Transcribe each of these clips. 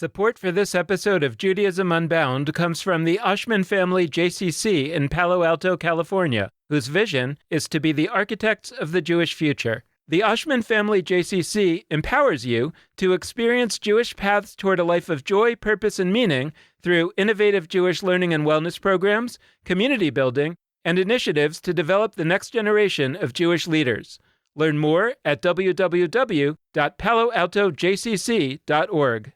Support for this episode of Judaism Unbound comes from the Oshman family JCC in Palo Alto, California, whose vision is to be the architects of the Jewish future. The Oshman family JCC empowers you to experience Jewish paths toward a life of joy, purpose, and meaning through innovative Jewish learning and wellness programs, community building, and initiatives to develop the next generation of Jewish leaders. Learn more at www.paloaltojcc.org.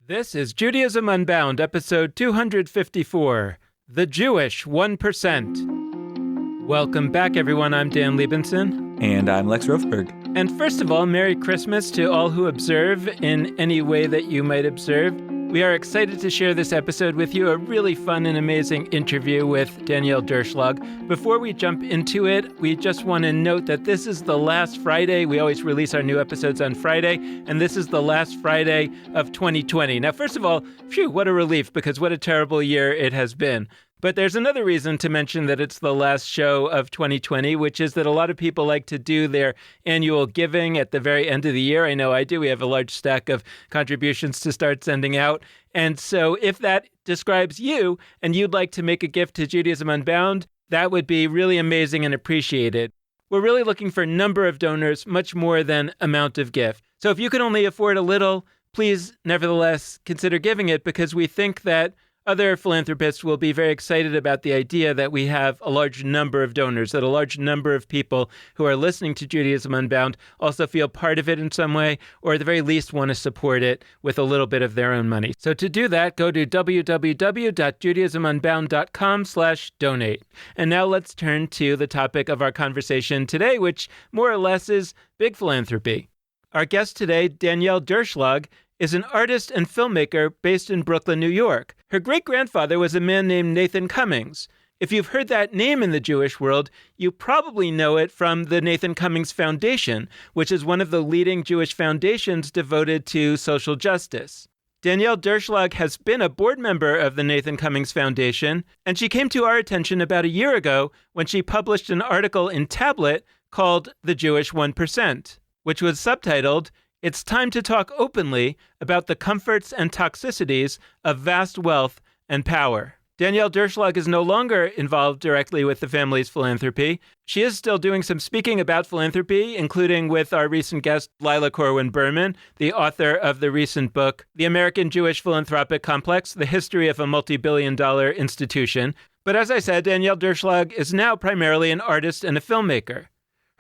This is Judaism Unbound, episode 254, The Jewish 1%. Welcome back, everyone. I'm Dan Liebenson. And I'm Lex Rofberg. And first of all, Merry Christmas to all who observe in any way that you might observe. We are excited to share this episode with you, a really fun and amazing interview with Danielle Durchslag. Before we jump into it, we just want to note that this is the last Friday. We always release our new episodes on Friday, and this is the last Friday of 2020. Now, first of all, phew, what a relief, because what a terrible year it has been. But there's another reason to mention that it's the last show of 2020, which is that a lot of people like to do their annual giving at the very end of the year. I know I do. We have a large stack of contributions to start sending out. And so if that describes you and you'd like to make a gift to Judaism Unbound, that would be really amazing and appreciated. We're really looking for number of donors, much more than amount of gift. So if you can only afford a little, please nevertheless consider giving it, because we think that other philanthropists will be very excited about the idea that we have a large number of donors, that a large number of people who are listening to Judaism Unbound also feel part of it in some way, or at the very least want to support it with a little bit of their own money. So to do that, go to www.judaismunbound.com/donate. And now let's turn to the topic of our conversation today, which more or less is big philanthropy. Our guest today, Danielle Durchslag, is an artist and filmmaker based in Brooklyn, New York. Her great-grandfather was a man named Nathan Cummings. If you've heard that name in the Jewish world, you probably know it from the Nathan Cummings Foundation, which is one of the leading Jewish foundations devoted to social justice. Danielle Durchslag has been a board member of the Nathan Cummings Foundation, and she came to our attention about a year ago when she published an article in Tablet called The Jewish 1%, which was subtitled, "It's time to talk openly about the comforts and toxicities of vast wealth and power." Danielle Durchslag is no longer involved directly with the family's philanthropy. She is still doing some speaking about philanthropy, including with our recent guest, Lila Corwin Berman, the author of the recent book, The American Jewish Philanthropic Complex, The History of a Multi-Billion-Dollar Institution. But as I said, Danielle Durchslag is now primarily an artist and a filmmaker.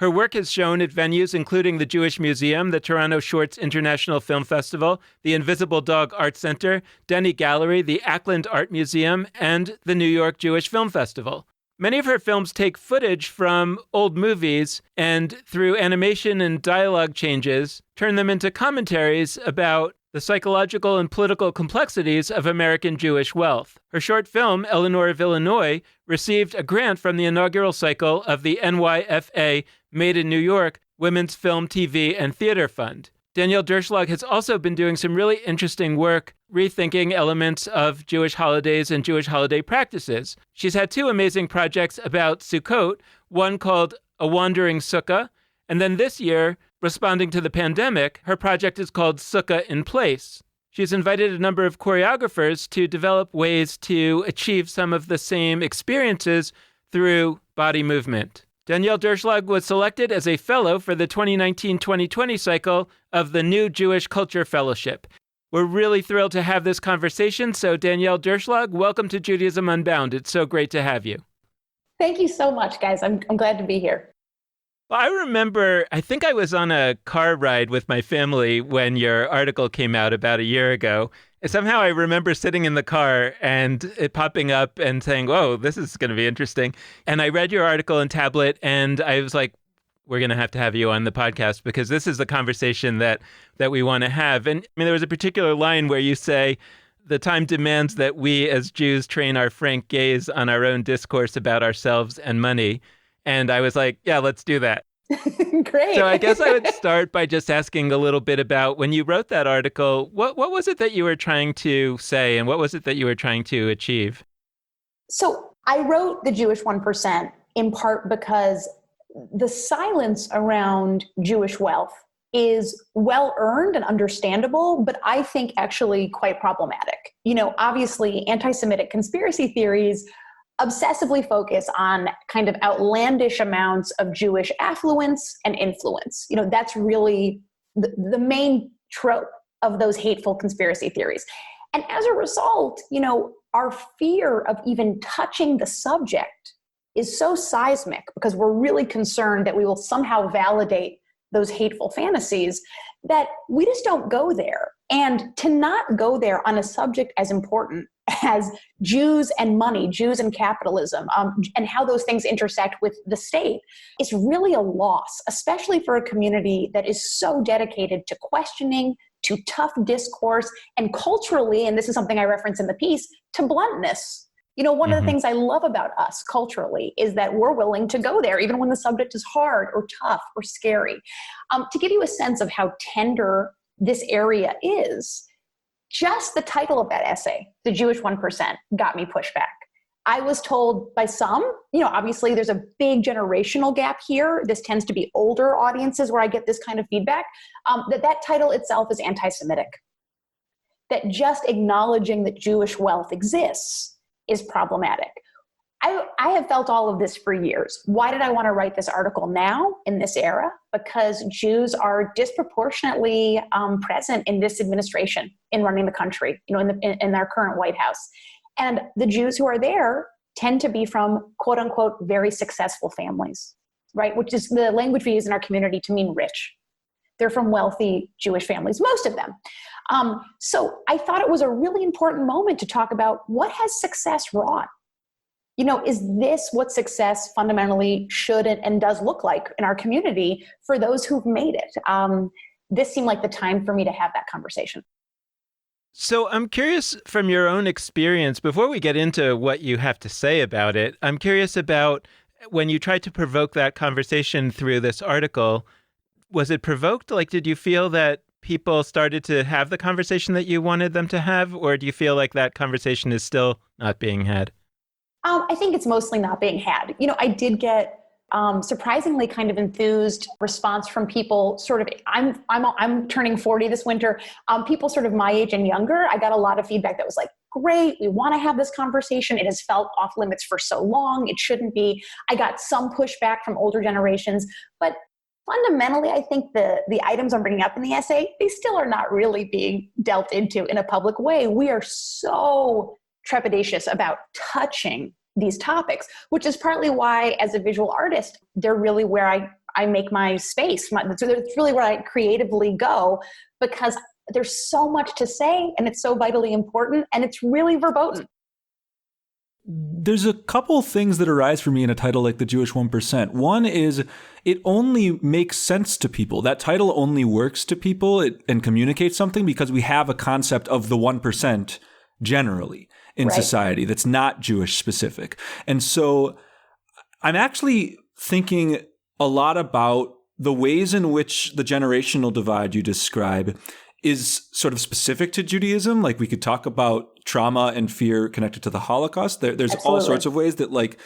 Her work is shown at venues including the Jewish Museum, the Toronto Shorts International Film Festival, the Invisible Dog Art Center, Denny Gallery, the Ackland Art Museum, and the New York Jewish Film Festival. Many of her films take footage from old movies and, through animation and dialogue changes, turn them into commentaries about the psychological and political complexities of American Jewish wealth. Her short film, Eleanor of Illinois, received a grant from the inaugural cycle of the NYFA Made in New York Women's Film, TV, and Theater Fund. Danielle Durchslag has also been doing some really interesting work rethinking elements of Jewish holidays and Jewish holiday practices. She's had two amazing projects about Sukkot, one called A Wandering Sukkah, and then this year, responding to the pandemic, her project is called Sukkah in Place. She's invited a number of choreographers to develop ways to achieve some of the same experiences through body movement. Danielle Durchslag was selected as a fellow for the 2019-2020 cycle of the New Jewish Culture Fellowship. We're really thrilled to have this conversation. So Danielle Durchslag, welcome to Judaism Unbound. It's so great to have you. Thank you so much, guys. I'm glad to be here. Well, I remember, I think I was on a car ride with my family when your article came out about a year ago. And somehow I remember sitting in the car and it popping up and saying, whoa, this is going to be interesting. And I read your article in Tablet and I was like, we're going to have you on the podcast because this is the conversation that we want to have. And I mean, there was a particular line where you say, the time demands that we as Jews train our frank gaze on our own discourse about ourselves and money. And I was like, yeah, let's do that. Great. So I guess I would start by just asking a little bit about when you wrote that article, what was it that you were trying to say and what was it that you were trying to achieve? So I wrote The Jewish 1% in part because the silence around Jewish wealth is well earned and understandable, but I think actually quite problematic. Obviously, anti-Semitic conspiracy theories obsessively focus on kind of outlandish amounts of Jewish affluence and influence. That's really the main trope of those hateful conspiracy theories. And as a result, our fear of even touching the subject is so seismic because we're really concerned that we will somehow validate those hateful fantasies that we just don't go there. And to not go there on a subject as important as Jews and money, Jews and capitalism, and how those things intersect with the state is really a loss, especially for a community that is so dedicated to questioning, to tough discourse, and culturally, and this is something I reference in the piece, to bluntness. One of the things I love about us culturally is that we're willing to go there, even when the subject is hard or tough or scary. To give you a sense of how tender this area is, just the title of that essay, The Jewish 1%, got me pushback. I was told by some, obviously there's a big generational gap here. This tends to be older audiences where I get this kind of feedback, that title itself is anti-Semitic. That just acknowledging that Jewish wealth exists is problematic. I have felt all of this for years. Why did I want to write this article now in this era? Because Jews are disproportionately present in this administration in running the country, in our current White House. And the Jews who are there tend to be from quote unquote very successful families, right? Which is the language we use in our community to mean rich. They're from wealthy Jewish families, most of them. So I thought it was a really important moment to talk about what has success wrought. Is this what success fundamentally should and does look like in our community for those who've made it? This seemed like the time for me to have that conversation. So I'm curious from your own experience, before we get into what you have to say about it, I'm curious about when you tried to provoke that conversation through this article, was it provoked? Like, did you feel that people started to have the conversation that you wanted them to have, or do you feel like that conversation is still not being had? I think it's mostly not being had. I did get surprisingly kind of enthused response from people sort of, I'm turning 40 this winter. People sort of my age and younger. I got a lot of feedback that was like, great, we want to have this conversation. It has felt off limits for so long. It shouldn't be. I got some pushback from older generations, but fundamentally, I think the items I'm bringing up in the essay, they still are not really being dealt into in a public way. We are so trepidatious about touching these topics, which is partly why, as a visual artist, they're really where I make my space. It's really where I creatively go, because there's so much to say and it's so vitally important and it's really verboten. There's a couple things that arise for me in a title like The Jewish 1%. One is it only makes sense to people. That title only works to people and communicates something because we have a concept of the 1% generally in society that's not Jewish specific. And so I'm actually thinking a lot about the ways in which the generational divide you describe is sort of specific to Judaism. Like, we could talk about trauma and fear connected to the Holocaust. There's Absolutely. all sorts of ways that like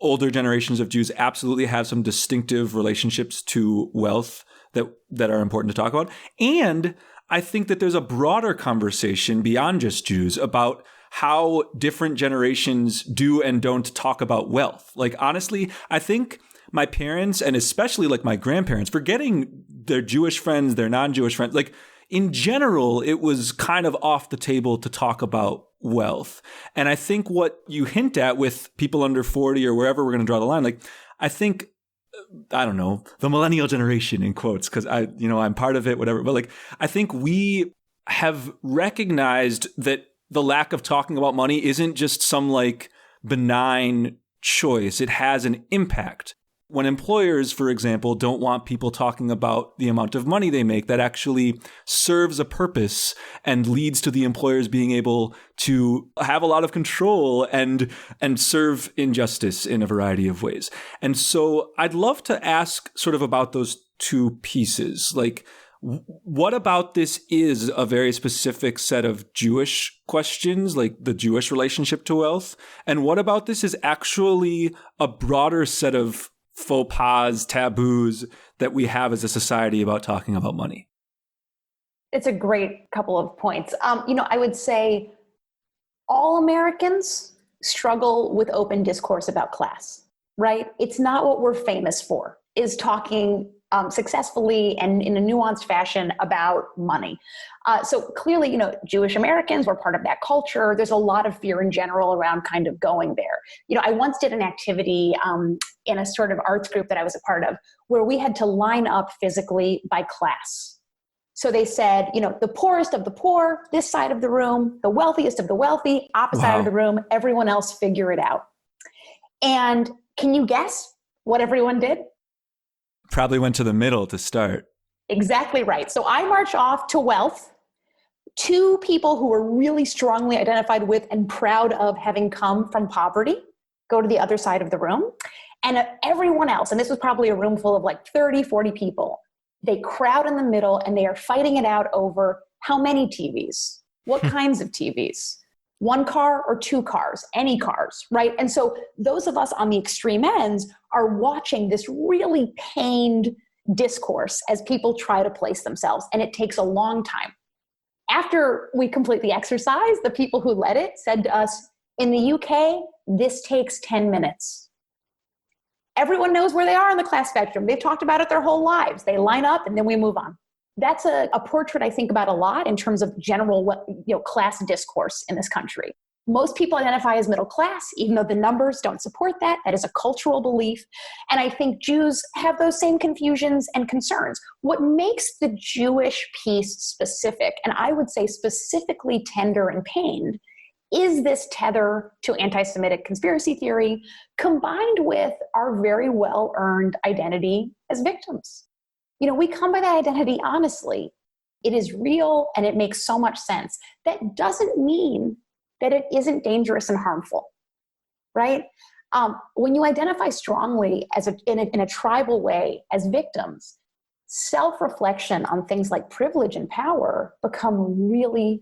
older generations of Jews absolutely have some distinctive relationships to wealth that are important to talk about. And I think that there's a broader conversation beyond just Jews about how different generations do and don't talk about wealth. Like, honestly, I think my parents, and especially like my grandparents, forgetting their Jewish friends, their non-Jewish friends, like in general, it was kind of off the table to talk about wealth. And I think what you hint at with people under 40 or wherever we're going to draw the line, like, I think, I don't know, the millennial generation in quotes, because I'm part of it, whatever. But like, I think we have recognized that the lack of talking about money isn't just some like benign choice. It has an impact. When employers, for example, don't want people talking about the amount of money they make, that actually serves a purpose and leads to the employers being able to have a lot of control and serve injustice in a variety of ways. And so I'd love to ask sort of about those two pieces. Like, what about this is a very specific set of Jewish questions, like the Jewish relationship to wealth? And what about this is actually a broader set of faux pas, taboos that we have as a society about talking about money? It's a great couple of points. I would say all Americans struggle with open discourse about class, right? It's not what we're famous for, is talking successfully and in a nuanced fashion about money. So clearly, Jewish Americans were part of that culture. There's a lot of fear in general around kind of going there. I once did an activity in a sort of arts group that I was a part of where we had to line up physically by class. So they said, the poorest of the poor, this side of the room, the wealthiest of the wealthy, opposite side of the room, everyone else figure it out. And can you guess what everyone did? Probably went to the middle to start. Exactly right. So I march off to wealth, two people who were really strongly identified with and proud of having come from poverty, go to the other side of the room. And everyone else, and this was probably a room full of like 30, 40 people, they crowd in the middle and they are fighting it out over how many TVs, what kinds of TVs, one car or two cars, any cars, right? And so those of us on the extreme ends are watching this really pained discourse as people try to place themselves, and it takes a long time. After we complete the exercise, the people who led it said to us, in the UK, this takes 10 minutes. Everyone knows where they are on the class spectrum. They've talked about it their whole lives. They line up and then we move on. That's a portrait I think about a lot in terms of general class discourse in this country. Most people identify as middle class, even though the numbers don't support that. That is a cultural belief. And I think Jews have those same confusions and concerns. What makes the Jewish piece specific, and I would say specifically tender and pained, is this tether to anti-Semitic conspiracy theory combined with our very well-earned identity as victims. We come by that identity honestly. It is real and it makes so much sense. That doesn't mean that it isn't dangerous and harmful, right? When you identify strongly in a tribal way as victims, self-reflection on things like privilege and power become really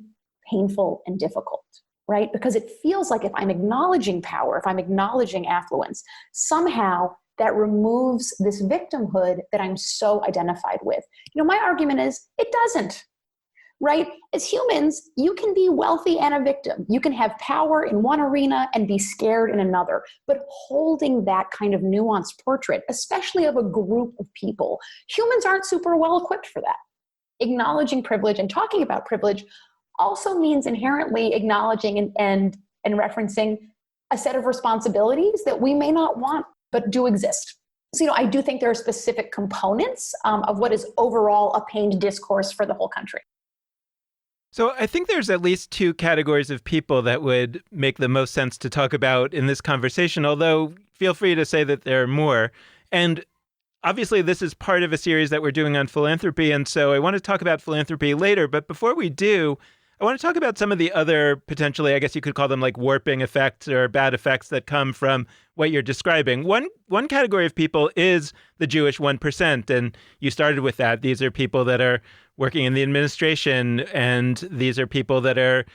painful and difficult, right? Because it feels like if I'm acknowledging power, if I'm acknowledging affluence, somehow that removes this victimhood that I'm so identified with. My argument is it doesn't, right? As humans, you can be wealthy and a victim. You can have power in one arena and be scared in another. But holding that kind of nuanced portrait, especially of a group of people, humans aren't super well equipped for that. Acknowledging privilege and talking about privilege also means inherently acknowledging and referencing a set of responsibilities that we may not want, but do exist. So, I do think there are specific components of what is overall a pained discourse for the whole country. So I think there's at least two categories of people that would make the most sense to talk about in this conversation, although feel free to say that there are more. And obviously, this is part of a series that we're doing on philanthropy, and so I want to talk about philanthropy later. But before we do, I want to talk about some of the other potentially, I guess you could call them like warping effects or bad effects that come from what you're describing. One category of people is the Jewish 1%, and you started with that. These are people that are working in the administration, and these are people that are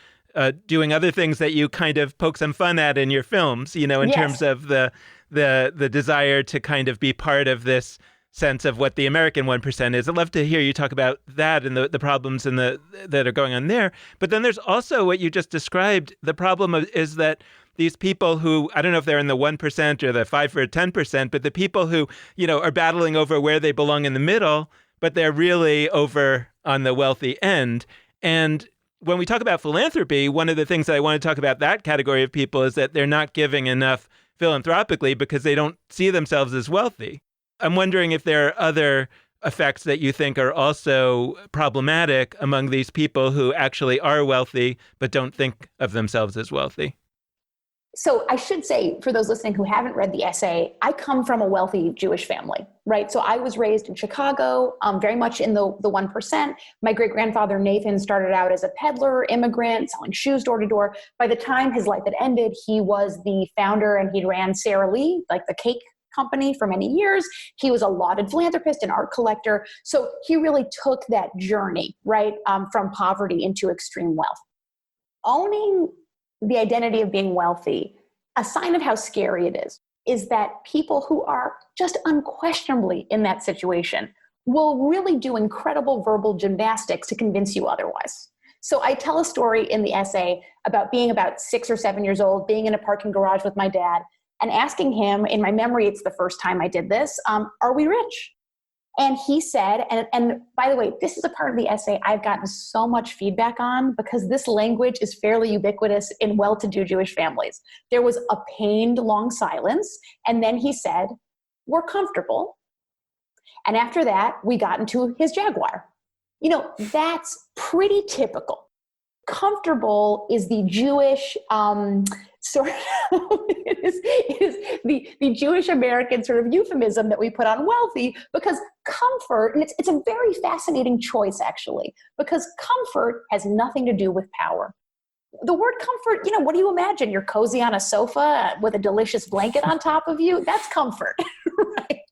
doing other things that you kind of poke some fun at in your films, in Yes. terms of the desire to kind of be part of this sense of what the American 1% is. I'd love to hear you talk about that and the problems that are going on there. But then there's also what you just described. The problem is that these people who, I don't know if they're in the 1% or the 5 or 10%, but the people who, are battling over where they belong in the middle, but they're really over on the wealthy end. And when we talk about philanthropy, one of the things that I want to talk about that category of people is that they're not giving enough philanthropically because they don't see themselves as wealthy. I'm wondering if there are other effects that you think are also problematic among these people who actually are wealthy but don't think of themselves as wealthy. So I should say, for those listening who haven't read the essay, I come from a wealthy Jewish family, right? So I was raised in Chicago, very much in the 1%. My great-grandfather Nathan started out as a peddler, immigrant, selling shoes door to door. By the time his life had ended, he was the founder and he ran Sara Lee, like the cake company, for many years. He was a lauded philanthropist and art collector. So he really took that journey, right, from poverty into extreme wealth. Owning the identity of being wealthy, a sign of how scary it is. is that people who are just unquestionably in that situation will really do incredible verbal gymnastics to convince you otherwise. So I tell a story in the essay about being about 6 or 7 years old, being in a parking garage with my dad, and asking him, in my memory, it's the first time I did this, are we rich? And he said, and by the way, this is a part of the essay I've gotten so much feedback on because this language is fairly ubiquitous in well-to-do Jewish families. There was a pained long silence, and then he said, we're comfortable. And after that, we got into his Jaguar. That's pretty typical. Comfortable is the Jewish it is the Jewish American sort of euphemism that we put on wealthy, because comfort, and it's a very fascinating choice actually, because comfort has nothing to do with power. The word comfort, what do you imagine? You're cozy on a sofa with a delicious blanket on top of you? That's comfort, right?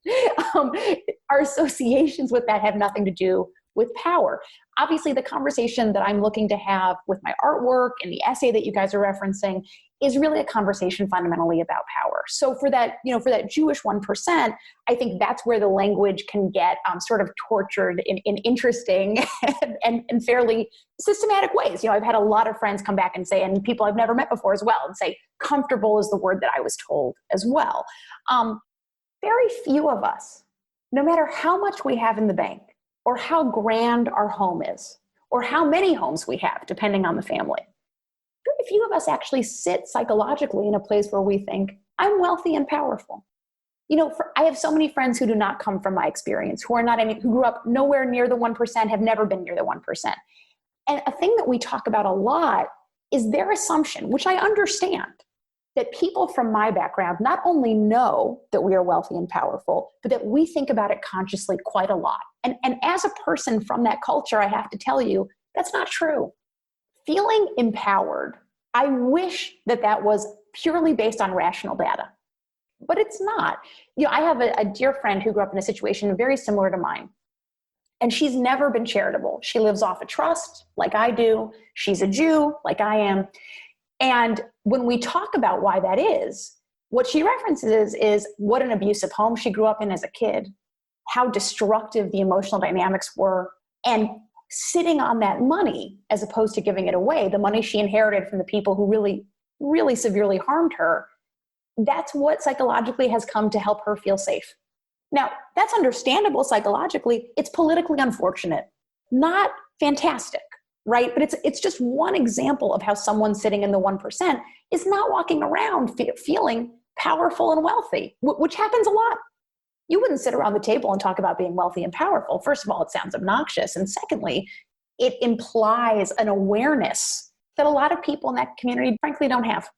Our associations with that have nothing to do with power. Obviously, the conversation that I'm looking to have with my artwork and the essay that you guys are referencing is really a conversation fundamentally about power. So for that, for that Jewish 1%, I think that's where the language can get sort of tortured in interesting and fairly systematic ways. I've had a lot of friends come back and say, and people I've never met before as well, and say, comfortable is the word that I was told as well. Very few of us, no matter how much we have in the bank, or how grand our home is, or how many homes we have, depending on the family. Very few of us actually sit psychologically in a place where we think, I'm wealthy and powerful. I have so many friends who do not come from my experience, who grew up nowhere near the 1%, have never been near the 1%. And a thing that we talk about a lot is their assumption, which I understand, that people from my background not only know that we are wealthy and powerful, but that we think about it consciously quite a lot. And as a person from that culture, I have to tell you, that's not true. Feeling empowered, I wish that was purely based on rational data, but it's not. I have a dear friend who grew up in a situation very similar to mine, and she's never been charitable. She lives off a trust like I do. She's a Jew like I am. And when we talk about why that is, what she references is what an abusive home she grew up in as a kid, how destructive the emotional dynamics were, and sitting on that money as opposed to giving it away, the money she inherited from the people who really, really severely harmed her. That's what psychologically has come to help her feel safe. Now, that's understandable psychologically. It's politically unfortunate, not fantastic. Right? But it's just one example of how someone sitting in the 1% is not walking around feeling powerful and wealthy, which happens a lot. You wouldn't sit around the table and talk about being wealthy and powerful. First of all, it sounds obnoxious. And secondly, it implies an awareness that a lot of people in that community, frankly, don't have.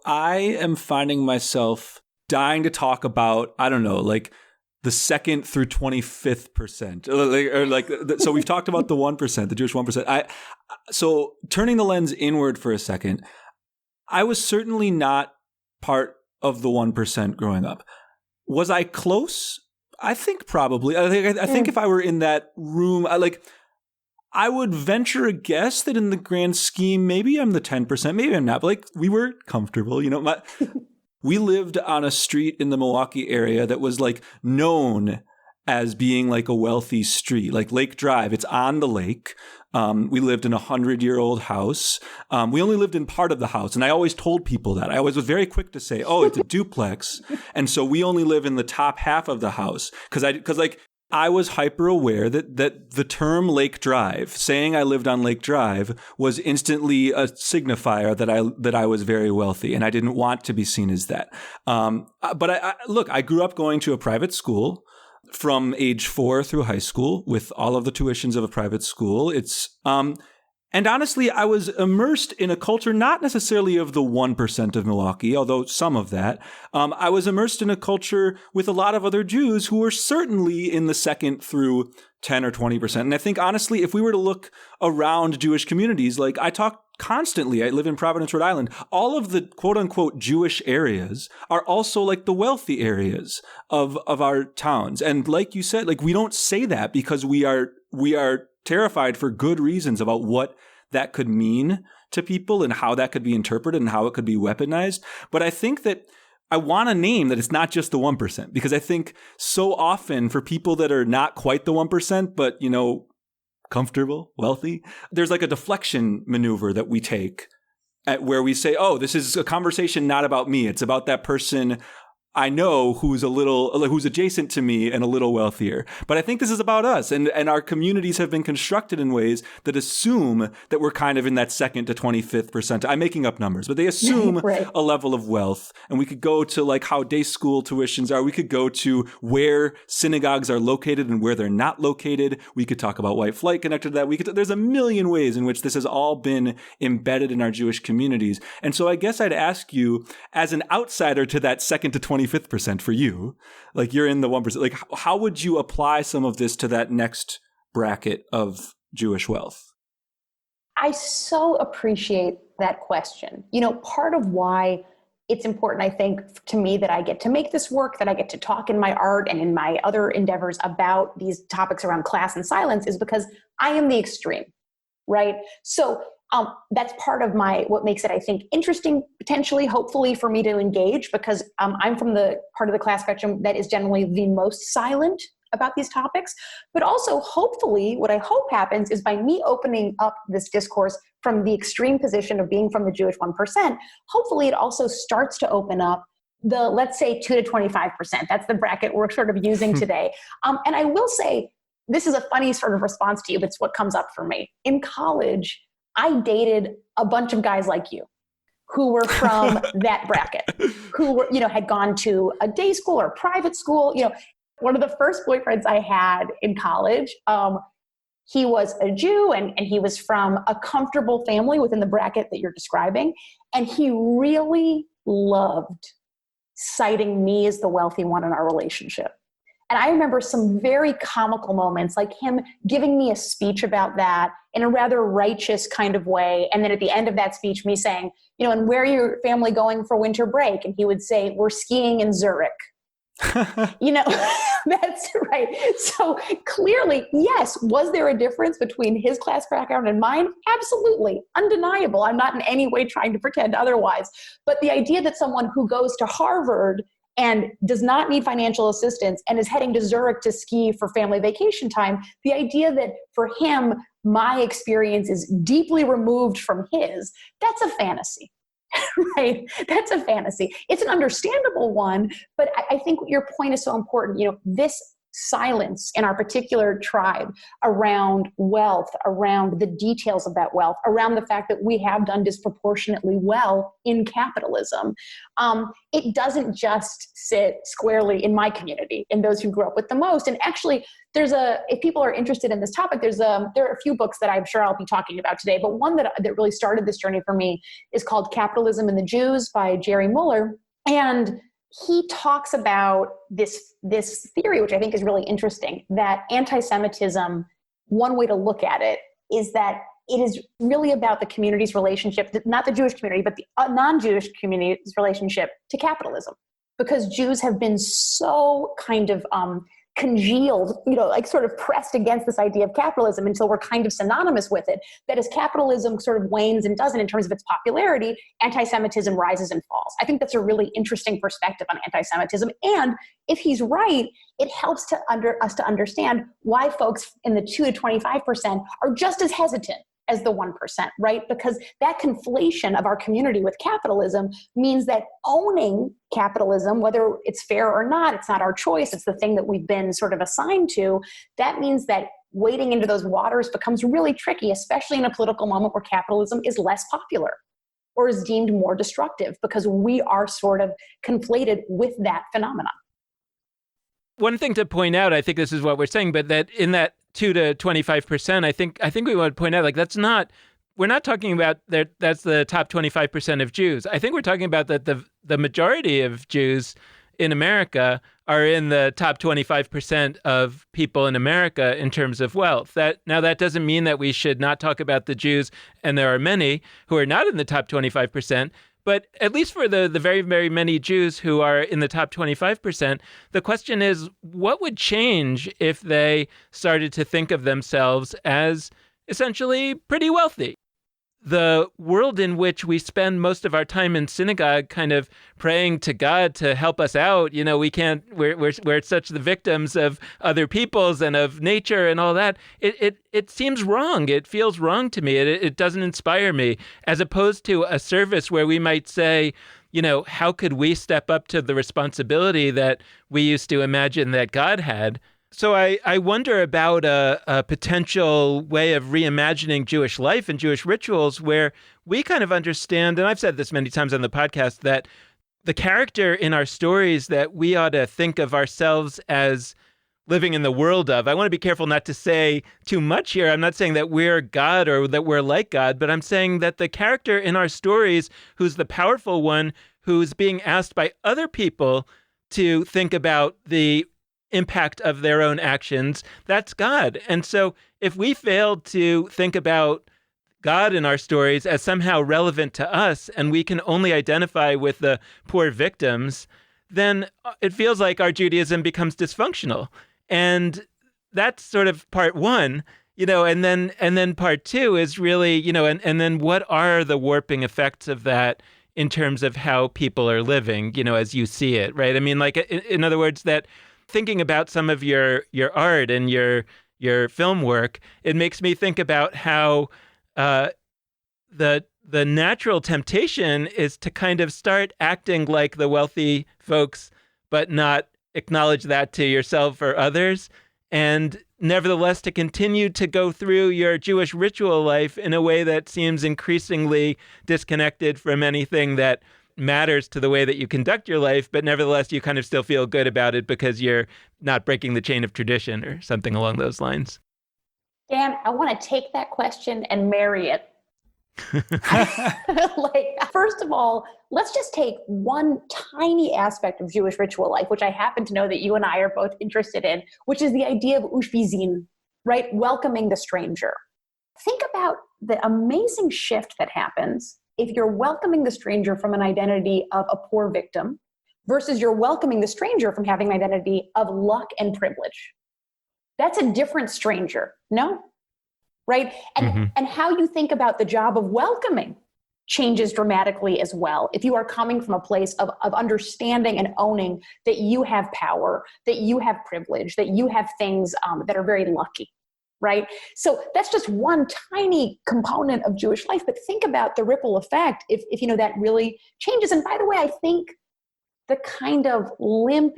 I am finding myself dying to talk about, I don't know, like the 2nd through 25th percent, so we've talked about the 1%, the Jewish 1%. So turning the lens inward for a second, I was certainly not part of the 1% growing up. Was I close? I think probably. I think if I were in that room, I would venture a guess that in the grand scheme, maybe I'm the 10%, maybe I'm not. But we were comfortable, We lived on a street in the Milwaukee area that was known as being a wealthy street, like Lake Drive. It's on the lake. We lived in a 100-year-old house. We only lived in part of the house. And I always told people that. I always was very quick to say, oh, it's a duplex. And so we only live in the top half of the house. Because I was hyper aware that the term Lake Drive, saying I lived on Lake Drive, was instantly a signifier that I was very wealthy, and I didn't want to be seen as that. But I grew up going to a private school from age 4 through high school with all of the tuitions of a private school. And honestly, I was immersed in a culture not necessarily of the 1% of Milwaukee, although some of that. I was immersed in a culture with a lot of other Jews who were certainly in the 2nd through 10 or 20%. And I think, honestly, if we were to look around Jewish communities, I talk constantly, I live in Providence, Rhode Island, all of the quote unquote Jewish areas are also the wealthy areas of our towns. And like you said, we don't say that because we are terrified for good reasons about what that could mean to people and how that could be interpreted and how it could be weaponized. But I think that I want to name that it's not just the 1%, because I think so often for people that are not quite the 1%, but, comfortable, wealthy, there's like a deflection maneuver that we take at where we say, oh, this is a conversation not about me. It's about that person I know who's adjacent to me and a little wealthier. But I think this is about us. And our communities have been constructed in ways that assume that we're kind of in that 2nd to 25th percentile. I'm making up numbers, but they assume right. a level of wealth. And we could go to like how day school tuitions are. We could go to where synagogues are located and where they're not located. We could talk about white flight connected to that. There's a million ways in which this has all been embedded in our Jewish communities. And so I guess I'd ask you, as an outsider to that 2nd to 25th percent for you, like you're in the 1%, like how would you apply some of this to that next bracket of Jewish wealth? I so appreciate that question. Part of why it's important, I think, to me that I get to make this work, that I get to talk in my art and in my other endeavors about these topics around class and silence is because I am the extreme, right? So that's part of what makes it, I think, interesting, potentially, hopefully, for me to engage, because I'm from the part of the class spectrum that is generally the most silent about these topics. But also, hopefully, what I hope happens is by me opening up this discourse from the extreme position of being from the Jewish 1%, hopefully it also starts to open up the, let's say, 2 to 25%. That's the bracket we're sort of using today. And I will say, this is a funny sort of response to you, but it's what comes up for me. In college, I dated a bunch of guys like you who were from that bracket, who were, had gone to a day school or private school. One of the first boyfriends I had in college, he was a Jew and he was from a comfortable family within the bracket that you're describing. And he really loved citing me as the wealthy one in our relationship. And I remember some very comical moments, like him giving me a speech about that in a rather righteous kind of way. And then at the end of that speech, me saying, and where are your family going for winter break? And he would say, we're skiing in Zurich. That's right. So clearly, yes, was there a difference between his class background and mine? Absolutely. Undeniable. I'm not in any way trying to pretend otherwise. But the idea that someone who goes to Harvard and does not need financial assistance and is heading to Zurich to ski for family vacation time, the idea that for him, my experience is deeply removed from his, that's a fantasy, right? That's a fantasy. It's an understandable one, but I think your point is so important. This silence in our particular tribe around wealth, around the details of that wealth, around the fact that we have done disproportionately well in capitalism. It doesn't just sit squarely in my community, in those who grew up with the most. And actually, if people are interested in this topic, there are a few books that I'm sure I'll be talking about today, but one that really started this journey for me is called Capitalism and the Jews by Jerry Muller. And he talks about this theory, which I think is really interesting, that anti-Semitism, one way to look at it is that it is really about the community's relationship, not the Jewish community, but the non-Jewish community's relationship to capitalism. Because Jews have been so kind of congealed, like sort of pressed against this idea of capitalism until we're kind of synonymous with it, that as capitalism sort of wanes and doesn't in terms of its popularity, anti-Semitism rises and falls. I think that's a really interesting perspective on anti-Semitism. And if he's right, it helps us to understand why folks in the 2 to 25% are just as hesitant as the 1%, right? Because that conflation of our community with capitalism means that owning capitalism, whether it's fair or not, it's not our choice, it's the thing that we've been sort of assigned to. That means that wading into those waters becomes really tricky, especially in a political moment where capitalism is less popular or is deemed more destructive, because we are sort of conflated with that phenomenon. One thing to point out, I think this is what we're saying, but that in that 2 to 25%, I think we want to point out, like, we're not talking about that's the top 25% of Jews. I think we're talking about that the majority of Jews in America are in the top 25% of people in America in terms of wealth. That doesn't mean that we should not talk about the Jews, and there are many who are not in the top 25%. But at least for the very, very many Jews who are in the top 25%, the question is, what would change if they started to think of themselves as essentially pretty wealthy? the world in which we spend most of our time in synagogue kind of praying to God to help us out, we're such the victims of other peoples and of nature and all that. It seems wrong. It feels wrong to me. It doesn't inspire me, as opposed to a service where we might say, how could we step up to the responsibility that we used to imagine that God had? So I wonder about a potential way of reimagining Jewish life and Jewish rituals where we kind of understand, and I've said this many times on the podcast, that the character in our stories that we ought to think of ourselves as living in the world of. I want to be careful not to say too much here. I'm not saying that we're God or that we're like God, but I'm saying that the character in our stories who's the powerful one, who's being asked by other people to think about the impact of their own actions, that's God. And so if we fail to think about God in our stories as somehow relevant to us, and we can only identify with the poor victims, then it feels like our Judaism becomes dysfunctional. And that's sort of part one, and then part two is really, and then what are the warping effects of that in terms of how people are living, as you see it, right? I mean, like, in other words, that thinking about some of your art and your film work, it makes me think about how the natural temptation is to kind of start acting like the wealthy folks, but not acknowledge that to yourself or others, and nevertheless to continue to go through your Jewish ritual life in a way that seems increasingly disconnected from anything that matters to the way that you conduct your life, but nevertheless you kind of still feel good about it because you're not breaking the chain of tradition or something along those lines. Dan, I want to take that question and marry it. First of all, let's just take one tiny aspect of Jewish ritual life, which I happen to know that you and I are both interested in, which is the idea of ushvizin, right? Welcoming the stranger. Think about the amazing shift that happens if you're welcoming the stranger from an identity of a poor victim versus you're welcoming the stranger from having an identity of luck and privilege. That's a different stranger, no? Right? And how you think about the job of welcoming changes dramatically as well. If you are coming from a place of understanding and owning that you have power, that you have privilege, that you have things that are very lucky. Right? So that's just one tiny component of Jewish life, but think about the ripple effect if that really changes. And by the way, I think the kind of limp,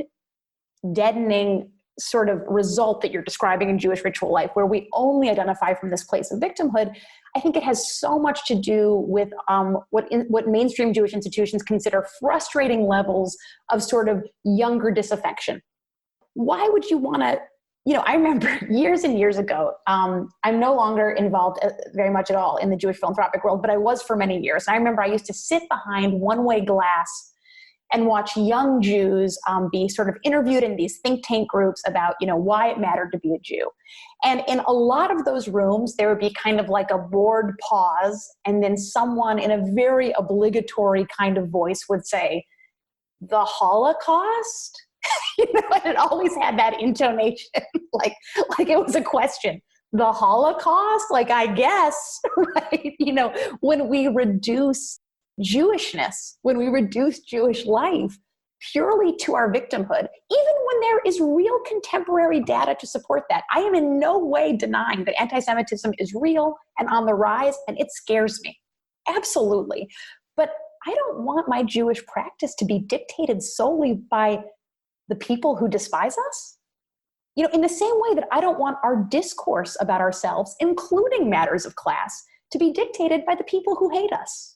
deadening sort of result that you're describing in Jewish ritual life, where we only identify from this place of victimhood, I think it has so much to do with what mainstream Jewish institutions consider frustrating levels of sort of younger disaffection. Why would you want to, I remember years and years ago, I'm no longer involved very much at all in the Jewish philanthropic world, but I was for many years. And I remember I used to sit behind one-way glass and watch young Jews be sort of interviewed in these think tank groups about, why it mattered to be a Jew. And in a lot of those rooms, there would be kind of like a bored pause, and then someone in a very obligatory kind of voice would say, "The Holocaust?" And it always had that intonation, like it was a question. The Holocaust? I guess, right? When we reduce Jewishness, when we reduce Jewish life purely to our victimhood, even when there is real contemporary data to support that, I am in no way denying that anti-Semitism is real and on the rise, and it scares me. Absolutely. But I don't want my Jewish practice to be dictated solely by the people who despise us. In the same way that I don't want our discourse about ourselves, including matters of class, to be dictated by the people who hate us.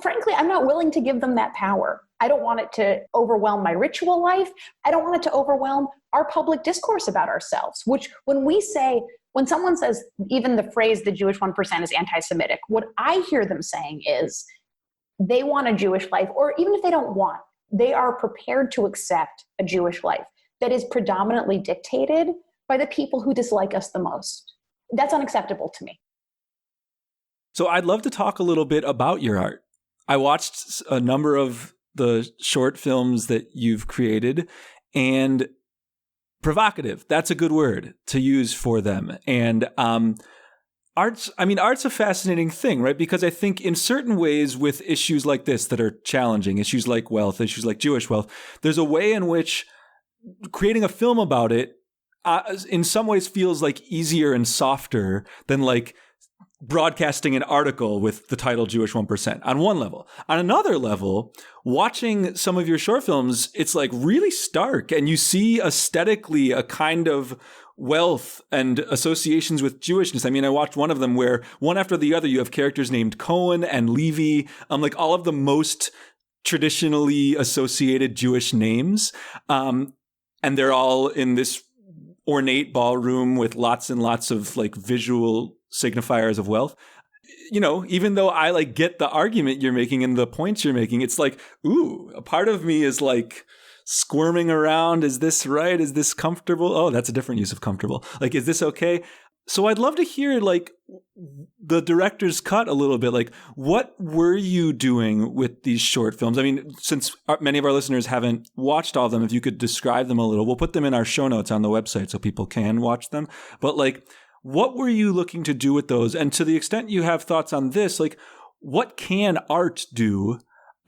Frankly, I'm not willing to give them that power. I don't want it to overwhelm my ritual life. I don't want it to overwhelm our public discourse about ourselves, which when someone says, even the phrase, the Jewish 1% is anti-Semitic, what I hear them saying is they want a Jewish life, or even if they don't want, they are prepared to accept a Jewish life that is predominantly dictated by the people who dislike us the most. That's unacceptable to me. So I'd love to talk a little bit about your art. I watched a number of the short films that you've created, and provocative, that's a good word to use for them. And Art's a fascinating thing, right? Because I think in certain ways with issues like this that are challenging, issues like wealth, issues like Jewish wealth, there's a way in which creating a film about it in some ways feels like easier and softer than like broadcasting an article with the title Jewish 1% on one level. On another level, watching some of your short films, it's like really stark, and you see aesthetically a kind of wealth and associations with Jewishness. I mean, I watched one of them where one after the other, you have characters named Cohen and Levy, like all of the most traditionally associated Jewish names. And they're all in this ornate ballroom with lots and lots of like visual signifiers of wealth. You know, even though I like get the argument you're making and the points you're making, it's like, ooh, a part of me is like squirming around. Is this right? Is this comfortable? Oh, that's a different use of comfortable. Like, is this okay? So I'd love to hear like the director's cut a little bit. Like, what were you doing with these short films? I mean, since many of our listeners haven't watched all of them, if you could describe them a little, we'll put them in our show notes on the website so people can watch them. But like, what were you looking to do with those? And to the extent you have thoughts on this, like, what can art do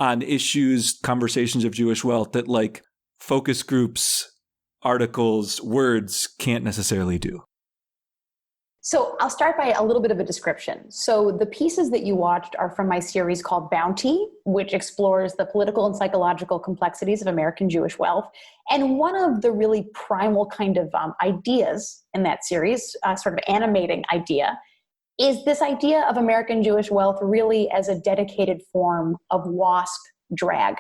on issues, conversations of Jewish wealth that like focus groups, articles, words can't necessarily do? So I'll start by a little bit of a description. So the pieces that you watched are from my series called Bounty, which explores the political and psychological complexities of American Jewish wealth. And one of the really primal kind of ideas in that series, sort of animating idea, is this idea of American Jewish wealth really as a dedicated form of WASP drag.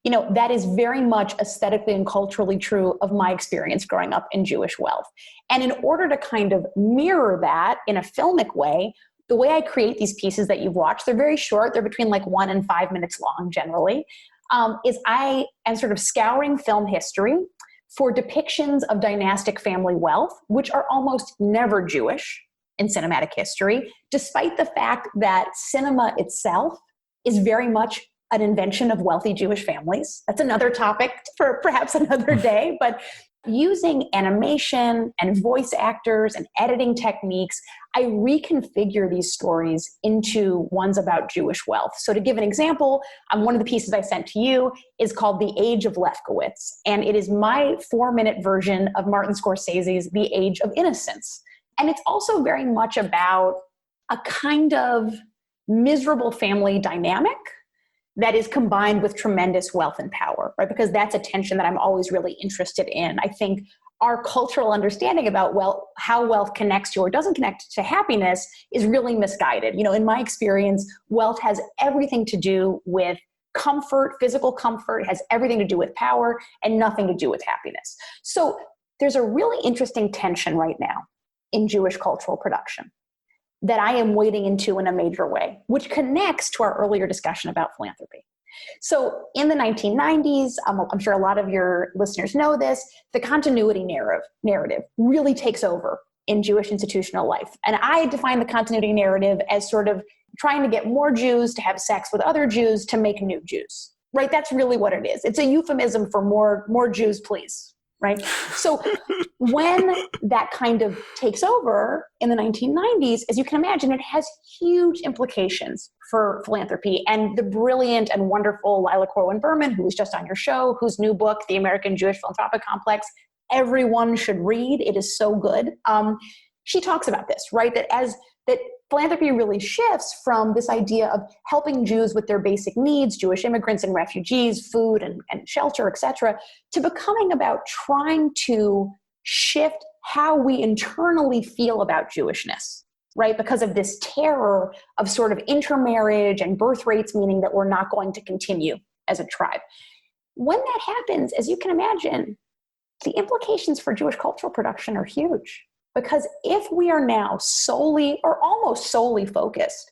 You know, that is very much aesthetically and culturally true of my experience growing up in Jewish wealth. And in order to kind of mirror that in a filmic way, the way I create these pieces that you've watched, they're very short, they're between like 1 and 5 minutes long generally, is I am sort of scouring film history for depictions of dynastic family wealth, which are almost never Jewish in cinematic history, despite the fact that cinema itself is very much an invention of wealthy Jewish families. That's another topic for perhaps another day, but using animation and voice actors and editing techniques, I reconfigure these stories into ones about Jewish wealth. So to give an example, one of the pieces I sent to you is called The Age of Lefkowitz, and it is my 4-minute version of Martin Scorsese's The Age of Innocence. And it's also very much about a kind of miserable family dynamic that is combined with tremendous wealth and power, right? Because that's a tension that I'm always really interested in. I think our cultural understanding about how wealth connects to or doesn't connect to happiness is really misguided. You know, in my experience, wealth has everything to do with comfort, physical comfort, it has everything to do with power and nothing to do with happiness. So there's a really interesting tension right now in Jewish cultural production that I am wading into in a major way, which connects to our earlier discussion about philanthropy. So in the 1990s, I'm sure a lot of your listeners know this, the continuity narrative really takes over in Jewish institutional life. And I define the continuity narrative as sort of trying to get more Jews to have sex with other Jews to make new Jews, right? That's really what it is. It's a euphemism for more Jews, please. Right? So when that kind of takes over in the 1990s, as you can imagine, it has huge implications for philanthropy. And the brilliant and wonderful Lila Corwin-Berman, who was just on your show, whose new book, The American Jewish Philanthropic Complex, everyone should read. It is so good. She talks about this, right? That philanthropy really shifts from this idea of helping Jews with their basic needs, Jewish immigrants and refugees, food and shelter, et cetera, to becoming about trying to shift how we internally feel about Jewishness, right? Because of this terror of sort of intermarriage and birth rates, meaning that we're not going to continue as a tribe. When that happens, as you can imagine, the implications for Jewish cultural production are huge. Because if we are now solely or almost solely focused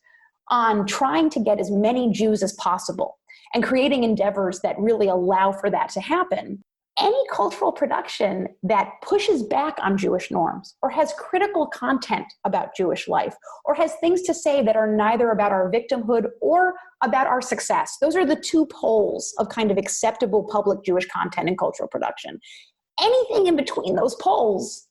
on trying to get as many Jews as possible and creating endeavors that really allow for that to happen, any cultural production that pushes back on Jewish norms or has critical content about Jewish life or has things to say that are neither about our victimhood or about our success, those are the two poles of kind of acceptable public Jewish content in cultural production. Anything in between those poles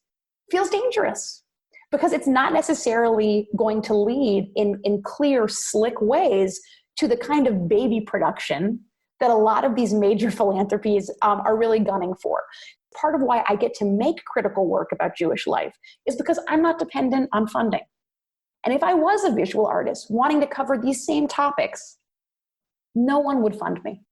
feels dangerous because it's not necessarily going to lead in clear, slick ways to the kind of baby production that a lot of these major philanthropies are really gunning for. Part of why I get to make critical work about Jewish life is because I'm not dependent on funding. And if I was a visual artist wanting to cover these same topics, no one would fund me.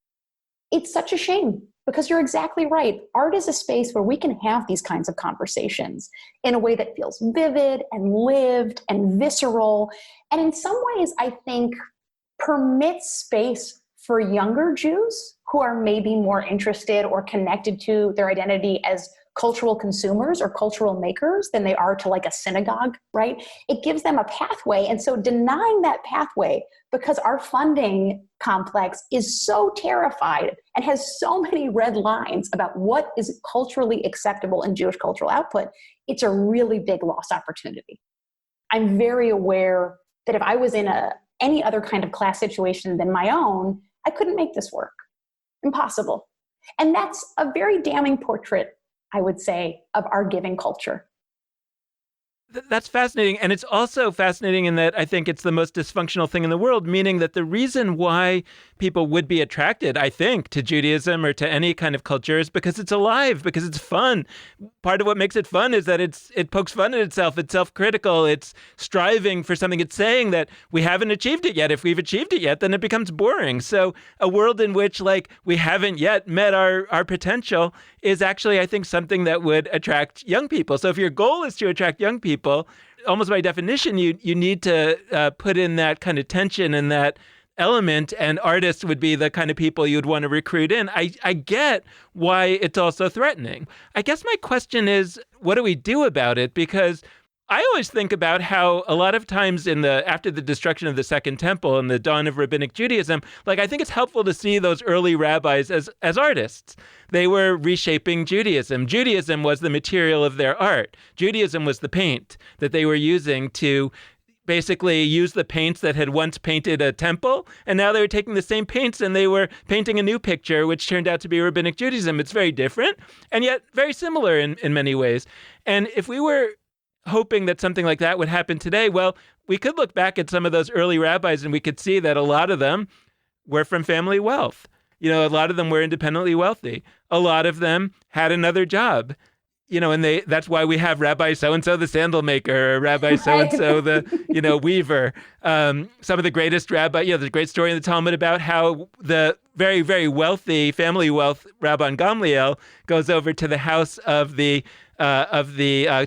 It's such a shame because you're exactly right. Art is a space where we can have these kinds of conversations in a way that feels vivid and lived and visceral. And in some ways, I think permits space for younger Jews who are maybe more interested or connected to their identity as cultural consumers or cultural makers than they are to like a synagogue, right? It gives them a pathway. And so denying that pathway because our funding complex is so terrified and has so many red lines about what is culturally acceptable in Jewish cultural output, it's a really big lost opportunity. I'm very aware that if I was in any other kind of class situation than my own, I couldn't make this work. Impossible. And that's a very damning portrait, I would say, of our giving culture. That's fascinating. And it's also fascinating in that I think it's the most dysfunctional thing in the world, meaning that the reason why people would be attracted, I think, to Judaism or to any kind of culture is because it's alive, because it's fun. Part of what makes it fun is that it pokes fun at itself. It's self-critical. It's striving for something. It's saying that we haven't achieved it yet. If we've achieved it yet, then it becomes boring. So a world in which like we haven't yet met our potential is actually, I think, something that would attract young people. So if your goal is to attract young people, almost by definition, you need to put in that kind of tension and that element, and artists would be the kind of people you'd want to recruit in. I get why it's also threatening. I guess my question is, what do we do about it? Because I always think about how a lot of times after the destruction of the Second Temple and the dawn of Rabbinic Judaism, like I think it's helpful to see those early rabbis as artists. They were reshaping Judaism. Judaism was the material of their art. Judaism was the paint that they were using to basically use the paints that had once painted a temple, and now they were taking the same paints and they were painting a new picture, which turned out to be Rabbinic Judaism. It's very different and yet very similar in many ways. And if we were hoping that something like that would happen today, well, we could look back at some of those early rabbis and we could see that a lot of them were from family wealth. You know, a lot of them were independently wealthy. A lot of them had another job. You know, and that's why we have Rabbi so-and-so, the sandal maker, or Rabbi so-and-so, the, weaver. Some of the greatest there's a great story in the Talmud about how the very, very wealthy, family wealth, Rabban Gamliel goes over to the house of the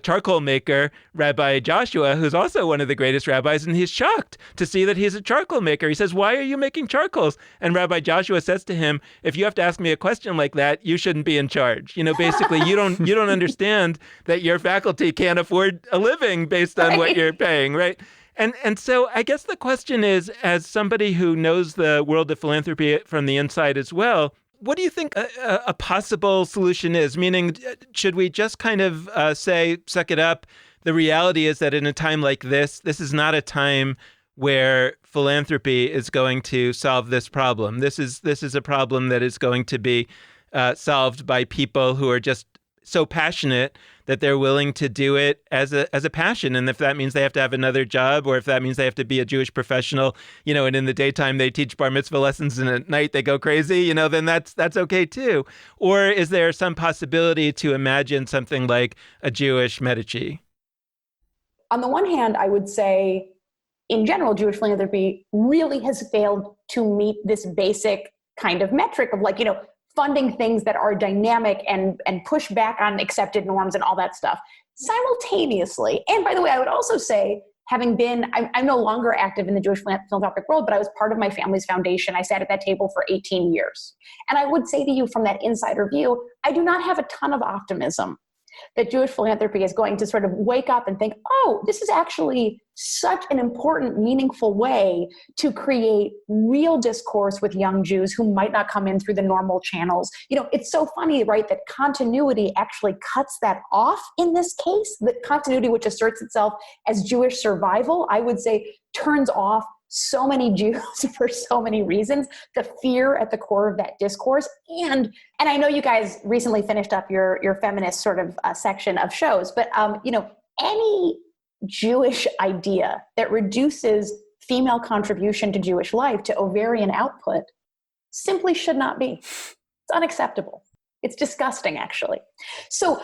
charcoal maker, Rabbi Joshua, who's also one of the greatest rabbis, and he's shocked to see that he's a charcoal maker. He says, "Why are you making charcoals?" And Rabbi Joshua says to him, "If you have to ask me a question like that, you shouldn't be in charge. You know, basically, you don't understand that your faculty can't afford a living based on what you're paying, right?" And so I guess the question is, as somebody who knows the world of philanthropy from the inside as well, what do you think a possible solution is? Meaning, should we just kind of say, suck it up? The reality is that in a time like this is not a time where philanthropy is going to solve this problem. This is a problem that is going to be solved by people who are just so passionate that they're willing to do it as a passion. And if that means they have to have another job, or if that means they have to be a Jewish professional, and in the daytime they teach bar mitzvah lessons and at night they go crazy, then that's okay too. Or is there some possibility to imagine something like a Jewish Medici? On the one hand, I would say, in general, Jewish philanthropy really has failed to meet this basic kind of metric of funding things that are dynamic and push back on accepted norms and all that stuff simultaneously. And by the way, I would also say, having been, I'm no longer active in the Jewish philanthropic world, but I was part of my family's foundation. I sat at that table for 18 years. And I would say to you from that insider view, I do not have a ton of optimism that Jewish philanthropy is going to sort of wake up and think, oh, this is actually such an important, meaningful way to create real discourse with young Jews who might not come in through the normal channels. It's so funny, right, that continuity actually cuts that off in this case. The continuity, which asserts itself as Jewish survival, I would say turns off so many Jews for so many reasons, the fear at the core of that discourse. And I know you guys recently finished up your feminist sort of section of shows, but any Jewish idea that reduces female contribution to Jewish life to ovarian output simply should not be. It's unacceptable. It's disgusting, actually. So,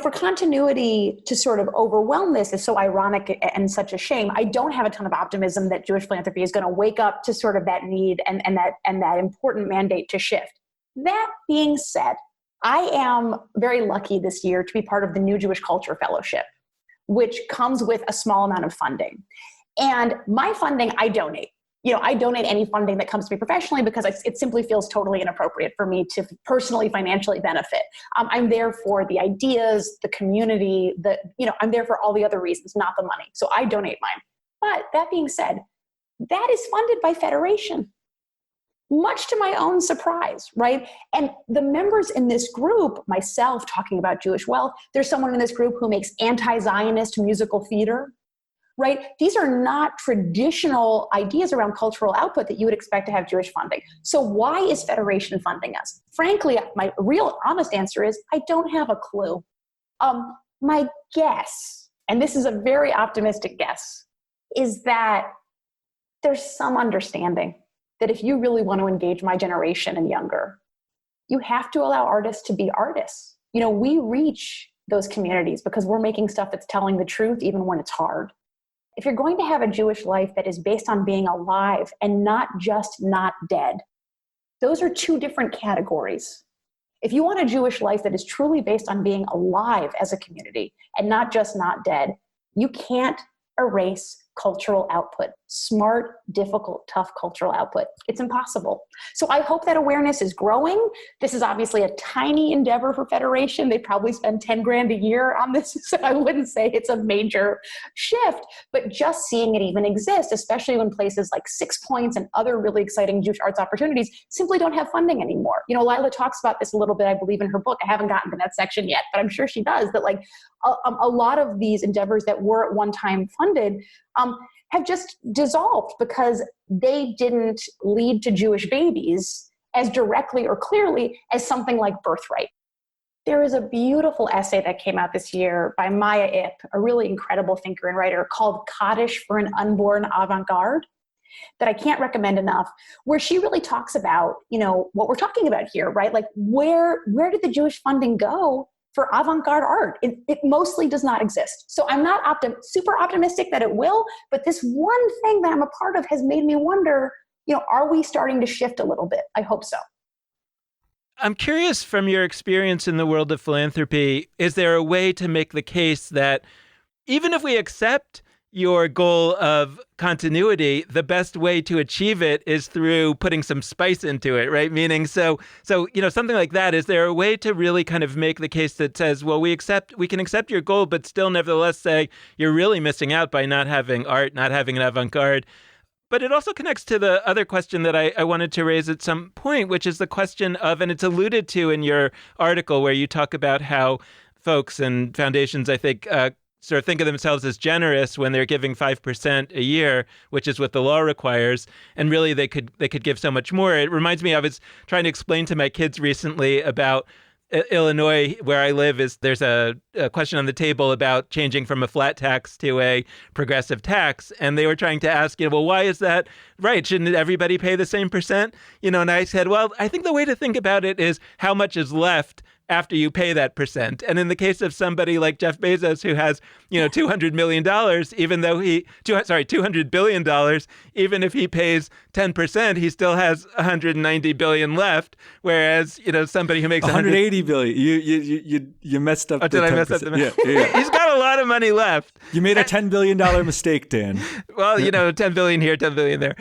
for continuity to sort of overwhelm this is so ironic and such a shame. I don't have a ton of optimism that Jewish philanthropy is going to wake up to sort of that need and that important mandate to shift. That being said, I am very lucky this year to be part of the New Jewish Culture Fellowship, which comes with a small amount of funding. And my funding, I donate. I donate any funding that comes to me professionally because it simply feels totally inappropriate for me to personally, financially benefit. I'm there for the ideas, the community, I'm there for all the other reasons, not the money. So I donate mine. But that being said, that is funded by Federation, much to my own surprise, right? And the members in this group, myself talking about Jewish wealth, there's someone in this group who makes anti-Zionist musical theater, right? These are not traditional ideas around cultural output that you would expect to have Jewish funding. So why is Federation funding us? Frankly, my real honest answer is I don't have a clue. My guess, and this is a very optimistic guess, is that there's some understanding that if you really want to engage my generation and younger, you have to allow artists to be artists. We reach those communities because we're making stuff that's telling the truth even when it's hard. If you're going to have a Jewish life that is based on being alive and not just not dead, those are two different categories. If you want a Jewish life that is truly based on being alive as a community and not just not dead, you can't erase cultural output, smart, difficult, tough cultural output. It's impossible. So I hope that awareness is growing. This is obviously a tiny endeavor for Federation. They probably spend 10 grand a year on this. So I wouldn't say it's a major shift, but just seeing it even exist, especially when places like Six Points and other really exciting Jewish arts opportunities simply don't have funding anymore. Lila talks about this a little bit, I believe, in her book. I haven't gotten to that section yet, but I'm sure she does, that a lot of these endeavors that were at one time funded have just dissolved because they didn't lead to Jewish babies as directly or clearly as something like Birthright. There is a beautiful essay that came out this year by Maya Ip, a really incredible thinker and writer, called Kaddish for an Unborn Avant-Garde, that I can't recommend enough, where she really talks about, what we're talking about here, right? Like where did the Jewish funding go for avant-garde art? It mostly does not exist. So I'm not super optimistic that it will, but this one thing that I'm a part of has made me wonder, are we starting to shift a little bit? I hope so. I'm curious, from your experience in the world of philanthropy, is there a way to make the case that even if we accept your goal of continuity, the best way to achieve it is through putting some spice into it, right? Meaning, so something like that. Is there a way to really kind of make the case that says, well, we can accept your goal, but still nevertheless say you're really missing out by not having art, not having an avant-garde? But it also connects to the other question that I wanted to raise at some point, which is the question of, and it's alluded to in your article where you talk about how folks and foundations, I think, sort of think of themselves as generous when they're giving 5% a year, which is what the law requires, and really they could give so much more. It reminds me, I was trying to explain to my kids recently about Illinois, where I live, there's a question on the table about changing from a flat tax to a progressive tax, and they were trying to ask, well, why is that right? Shouldn't everybody pay the same percent? And I said, well, I think the way to think about it is how much is left after you pay that percent. And in the case of somebody like Jeff Bezos, who has, $200 million, $200 billion, even if he pays 10%, he still has 190 billion left. Whereas, somebody who makes 180 billion, you messed up. Oh, did I mess up the math? Yeah. He's got a lot of money left. You made a $10 billion mistake, Dan. Well, 10 billion here, 10 billion there.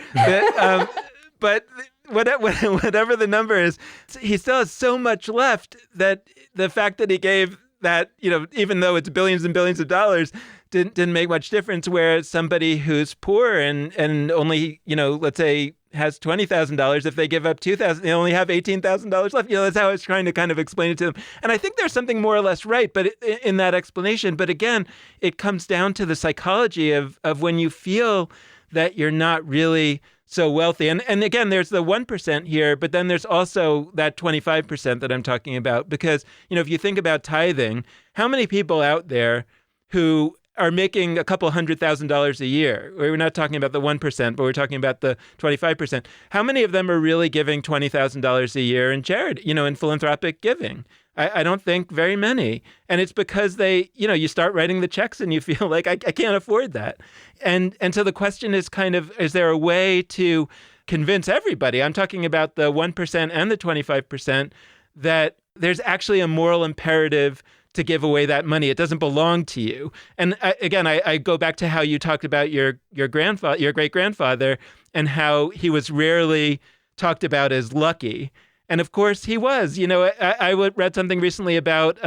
But whatever the number is, he still has so much left that the fact that he gave that, even though it's billions and billions of dollars, didn't make much difference. Whereas somebody who's poor and only, let's say has $20,000, if they give up $2,000, they only have $18,000 left. That's how I was trying to kind of explain it to them. And I think there's something more or less right, but in that explanation. But again, it comes down to the psychology of when you feel that you're not really so wealthy. And again, there's the 1% here, but then there's also that 25% that I'm talking about. Because, if you think about tithing, how many people out there who are making a couple $100,000 a year. We're not talking about the 1%, but we're talking about the 25%. How many of them are really giving $20,000 a year in charity, in philanthropic giving? I don't think very many. And it's because you start writing the checks and you feel like I can't afford that. And so the question is is there a way to convince everybody, I'm talking about the 1% and the 25%, that there's actually a moral imperative to give away that money. It doesn't belong to you. And I go back to how you talked about your great-grandfather, and how he was rarely talked about as lucky. And of course he was. I read something recently about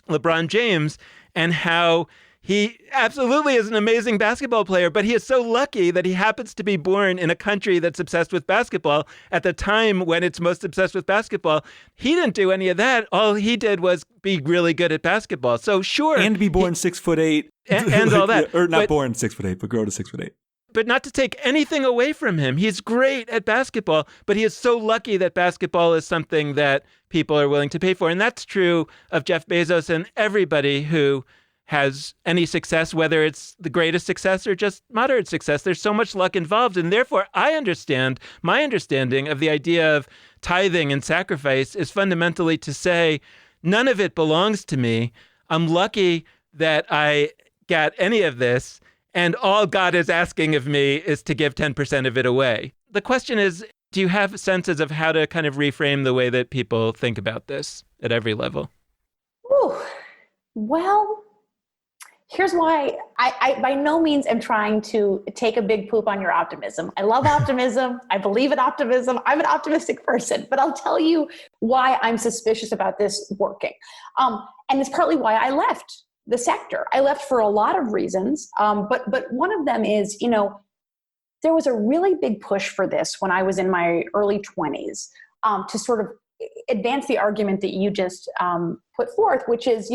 LeBron James and how he absolutely is an amazing basketball player, but he is so lucky that he happens to be born in a country that's obsessed with basketball at the time when it's most obsessed with basketball. He didn't do any of that. All he did was be really good at basketball. So sure. And be born 6'8". And all that. Or not born 6'8", but grow to 6'8". But not to take anything away from him. He's great at basketball, but he is so lucky that basketball is something that people are willing to pay for. And that's true of Jeff Bezos and everybody who has any success, whether it's the greatest success or just moderate success. There's so much luck involved. And therefore, my understanding of the idea of tithing and sacrifice is fundamentally to say, none of it belongs to me. I'm lucky that I got any of this. And all God is asking of me is to give 10% of it away. The question is, do you have senses of how to kind of reframe the way that people think about this at every level? Ooh, well, here's why I by no means am trying to take a big poop on your optimism. I love optimism. I believe in optimism. I'm an optimistic person, but I'll tell you why I'm suspicious about this working. And it's partly why I left the sector. I left for a lot of reasons, but one of them is, there was a really big push for this when I was in my early 20s to sort of advance the argument that you just put forth, which is,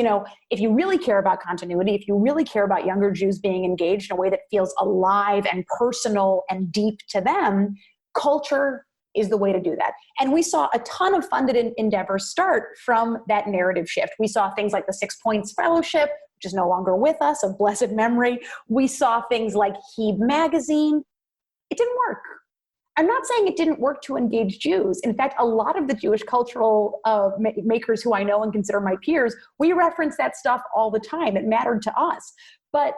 if you really care about continuity, if you really care about younger Jews being engaged in a way that feels alive and personal and deep to them, culture is the way to do that. And we saw a ton of funded endeavors start from that narrative shift. We saw things like the 6 Points Fellowship, which is no longer with us, of blessed memory. We saw things like Hebe magazine. It didn't work. I'm not saying it didn't work to engage Jews. In fact, a lot of the Jewish cultural makers who I know and consider my peers, we reference that stuff all the time. It mattered to us. But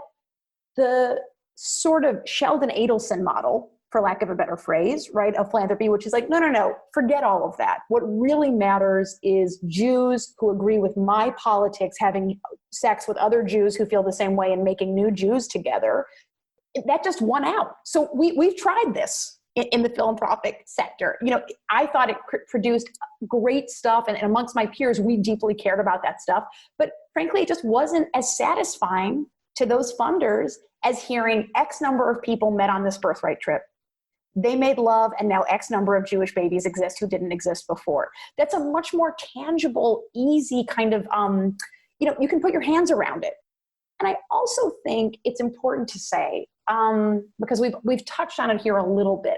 the sort of Sheldon Adelson model, for lack of a better phrase, right, of philanthropy, which is like, no, forget all of that. What really matters is Jews who agree with my politics having sex with other Jews who feel the same way and making new Jews together. That just won out. So we've tried this in the philanthropic sector. I thought it produced great stuff, and amongst my peers, we deeply cared about that stuff. But frankly, it just wasn't as satisfying to those funders as hearing X number of people met on this birthright trip. They made love, and now X number of Jewish babies exist who didn't exist before. That's a much more tangible, easy kind of, you can put your hands around it. And I also think it's important to say, because we've touched on it here a little bit,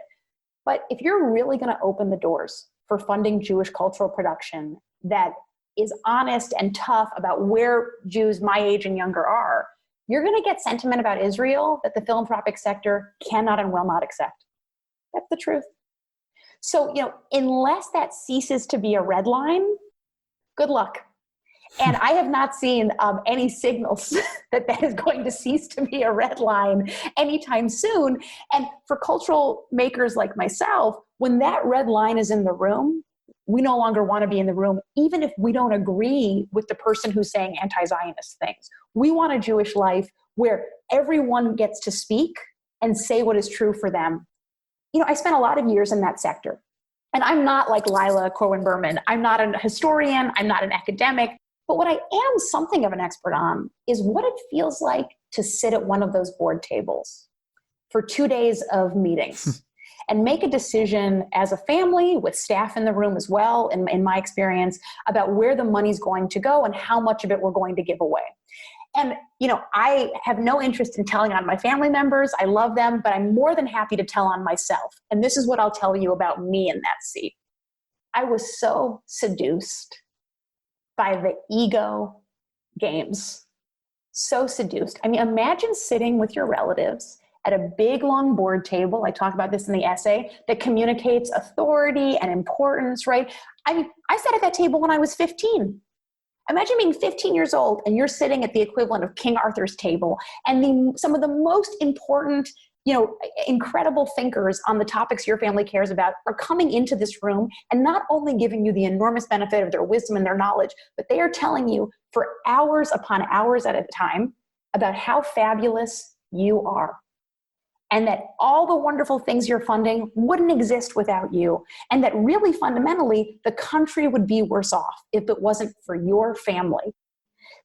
but if you're really going to open the doors for funding Jewish cultural production that is honest and tough about where Jews my age and younger are, you're going to get sentiment about Israel that the philanthropic sector cannot and will not accept. That's the truth. So, unless that ceases to be a red line, good luck. And I have not seen any signals that is going to cease to be a red line anytime soon. And for cultural makers like myself, when that red line is in the room, we no longer want to be in the room, even if we don't agree with the person who's saying anti-Zionist things. We want a Jewish life where everyone gets to speak and say what is true for them. I spent a lot of years in that sector. And I'm not like Lila Corwin-Berman. I'm not a historian. I'm not an academic. But what I am something of an expert on is what it feels like to sit at one of those board tables for 2 days of meetings and make a decision as a family with staff in the room as well, in my experience, about where the money's going to go and how much of it we're going to give away. And, I have no interest in telling on my family members. I love them, but I'm more than happy to tell on myself. And this is what I'll tell you about me in that seat. I was so seduced by the ego games so seduced. I mean, imagine sitting with your relatives at a big, long board table. I talk about this in the essay, that communicates authority and importance, right? I mean, I sat at that table when I was 15. Imagine being 15 years old and you're sitting at the equivalent of King Arthur's table, and some of the most important, incredible thinkers on the topics your family cares about are coming into this room and not only giving you the enormous benefit of their wisdom and their knowledge, but they are telling you for hours upon hours at a time about how fabulous you are. And that all the wonderful things you're funding wouldn't exist without you. And that really fundamentally, the country would be worse off if it wasn't for your family.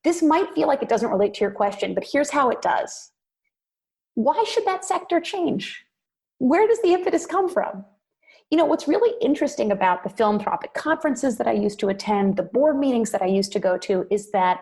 This might feel like it doesn't relate to your question, but here's how it does. Why should that sector change? Where does the impetus come from? What's really interesting about the philanthropic conferences that I used to attend, the board meetings that I used to go to, is that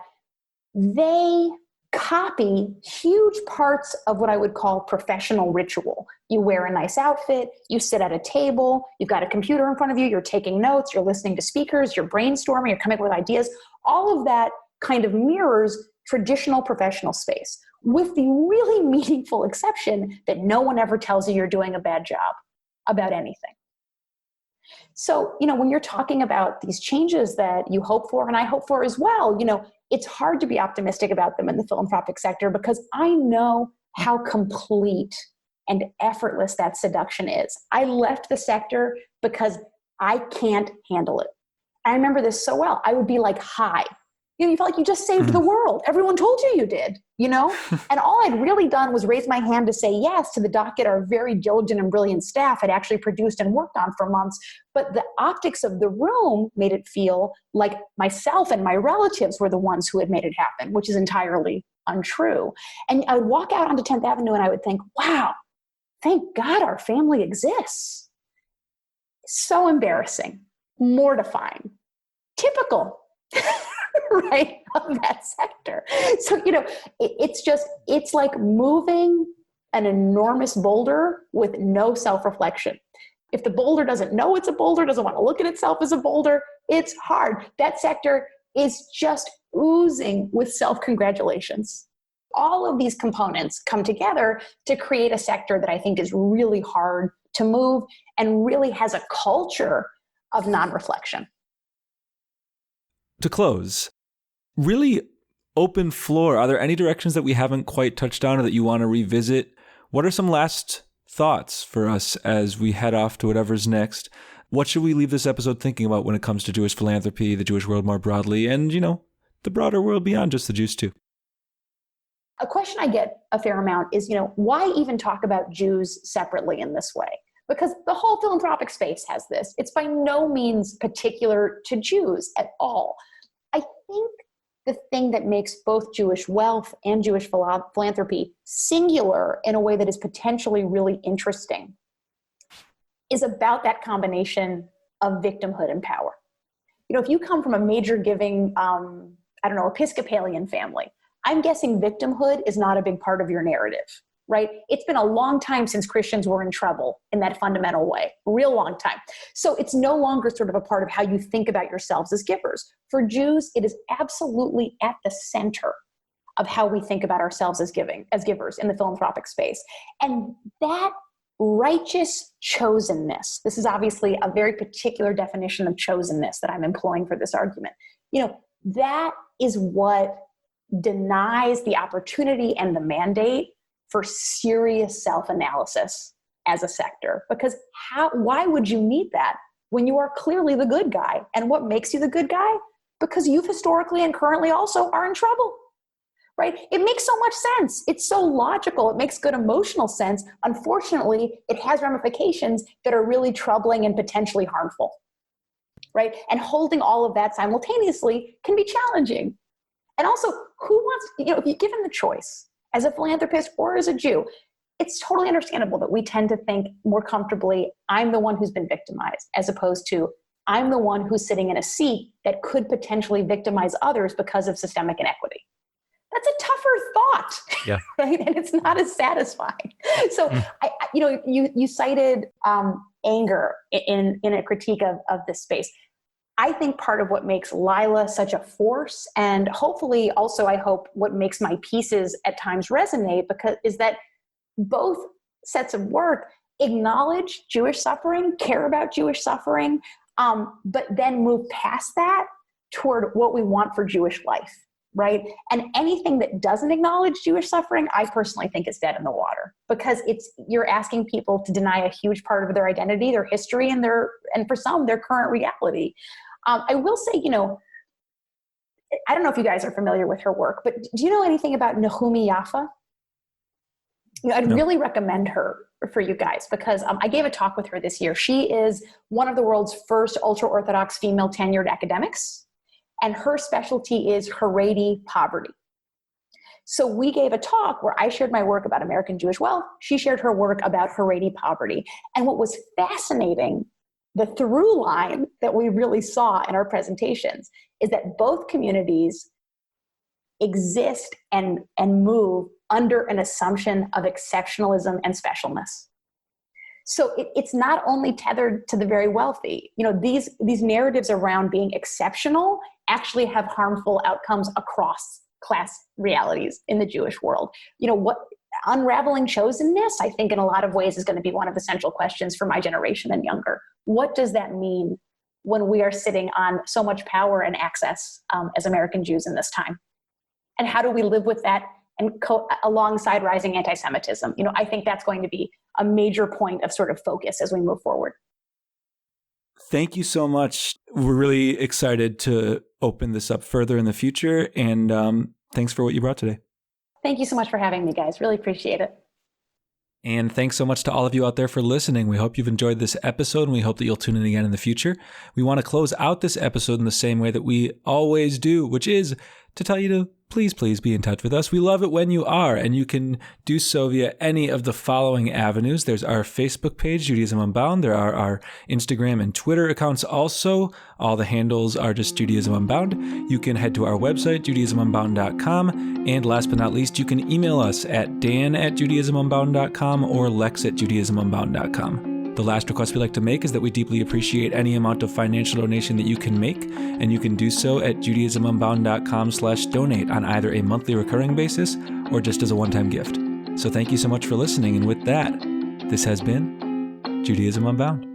they copy huge parts of what I would call professional ritual. You wear a nice outfit, you sit at a table, you've got a computer in front of you, you're taking notes, you're listening to speakers, you're brainstorming, you're coming up with ideas. All of that kind of mirrors traditional professional space, with the really meaningful exception that no one ever tells you you're doing a bad job about anything. So, when you're talking about these changes that you hope for, and I hope for as well, it's hard to be optimistic about them in the philanthropic sector because I know how complete and effortless that seduction is. I left the sector because I can't handle it. I remember this so well. I would be like, hi. You felt like you just saved the world. Everyone told you did, And all I'd really done was raise my hand to say yes to the docket our very diligent and brilliant staff had actually produced and worked on for months. But the optics of the room made it feel like myself and my relatives were the ones who had made it happen, which is entirely untrue. And I would walk out onto 10th Avenue and I would think, wow, thank God our family exists. So embarrassing, mortifying, typical. Right, of that sector. So, it's like moving an enormous boulder with no self-reflection. If the boulder doesn't know it's a boulder, doesn't want to look at itself as a boulder, it's hard. That sector is just oozing with self-congratulations. All of these components come together to create a sector that I think is really hard to move and really has a culture of non-reflection. To close, really open floor. Are there any directions that we haven't quite touched on or that you want to revisit? What are some last thoughts for us as we head off to whatever's next? What should we leave this episode thinking about when it comes to Jewish philanthropy, the Jewish world more broadly, and, the broader world beyond just the Jews too? A question I get a fair amount is, why even talk about Jews separately in this way? Because the whole philanthropic space has this. It's by no means particular to Jews at all. I think the thing that makes both Jewish wealth and Jewish philanthropy singular in a way that is potentially really interesting is about that combination of victimhood and power. If you come from a major giving, Episcopalian family, I'm guessing victimhood is not a big part of your narrative. Right? It's been a long time since Christians were in trouble in that fundamental way, real long time. So it's no longer sort of a part of how you think about yourselves as givers. For Jews, it is absolutely at the center of how we think about ourselves as givers in the philanthropic space. And that righteous chosenness, this is obviously a very particular definition of chosenness that I'm employing for this argument. That is what denies the opportunity and the mandate for serious self-analysis as a sector. Because why would you need that when you are clearly the good guy? And what makes you the good guy? Because you've historically and currently also are in trouble, right? It makes so much sense. It's so logical. It makes good emotional sense. Unfortunately, it has ramifications that are really troubling and potentially harmful, right? And holding all of that simultaneously can be challenging. And also, who wants, if you're given the choice, as a philanthropist or as a Jew, it's totally understandable that we tend to think more comfortably, I'm the one who's been victimized, as opposed to, I'm the one who's sitting in a seat that could potentially victimize others because of systemic inequity. That's a tougher thought, yeah. Right? And it's not as satisfying. So, you cited anger in a critique of this space. I think part of what makes Lila such a force, and hopefully also I hope what makes my pieces at times resonate, is that both sets of work acknowledge Jewish suffering, care about Jewish suffering, but then move past that toward what we want for Jewish life, right? And anything that doesn't acknowledge Jewish suffering, I personally think is dead in the water, because you're asking people to deny a huge part of their identity, their history, and for some, their current reality. I will say, I don't know if you guys are familiar with her work, but do you know anything about Nahumi Yaffa? I'd really recommend her for you guys, because I gave a talk with her this year. She is one of the world's first ultra-Orthodox female tenured academics, and her specialty is Haredi poverty. So we gave a talk where I shared my work about American Jewish wealth. She shared her work about Haredi poverty. And what was fascinating, the through line that we really saw in our presentations, is that both communities exist and move under an assumption of exceptionalism and specialness. So it's not only tethered to the very wealthy. These narratives around being exceptional actually have harmful outcomes across class realities in the Jewish world. What unraveling chosenness, I think in a lot of ways, is going to be one of the central questions for my generation and younger. What does that mean when we are sitting on so much power and access as American Jews in this time? And how do we live with that and alongside rising anti-Semitism? I think that's going to be a major point of sort of focus as we move forward. Thank you so much. We're really excited to open this up further in the future. And thanks for what you brought today. Thank you so much for having me, guys. Really appreciate it. And thanks so much to all of you out there for listening. We hope you've enjoyed this episode, and we hope that you'll tune in again in the future. We want to close out this episode in the same way that we always do, which is to tell you to please be in touch with us. We love it when you are, and you can do so via any of the following avenues. There's our Facebook page, Judaism Unbound. There are our Instagram and Twitter accounts also. All the handles are just Judaism Unbound. You can head to our website, judaismunbound.com. And last but not least, you can email us at dan@judaismunbound.com or lex@judaismunbound.com. The last request we like to make is that we deeply appreciate any amount of financial donation that you can make, and you can do so at judaismunbound.com/donate on either a monthly recurring basis or just as a one-time gift. So thank you so much for listening, and with that, this has been Judaism Unbound.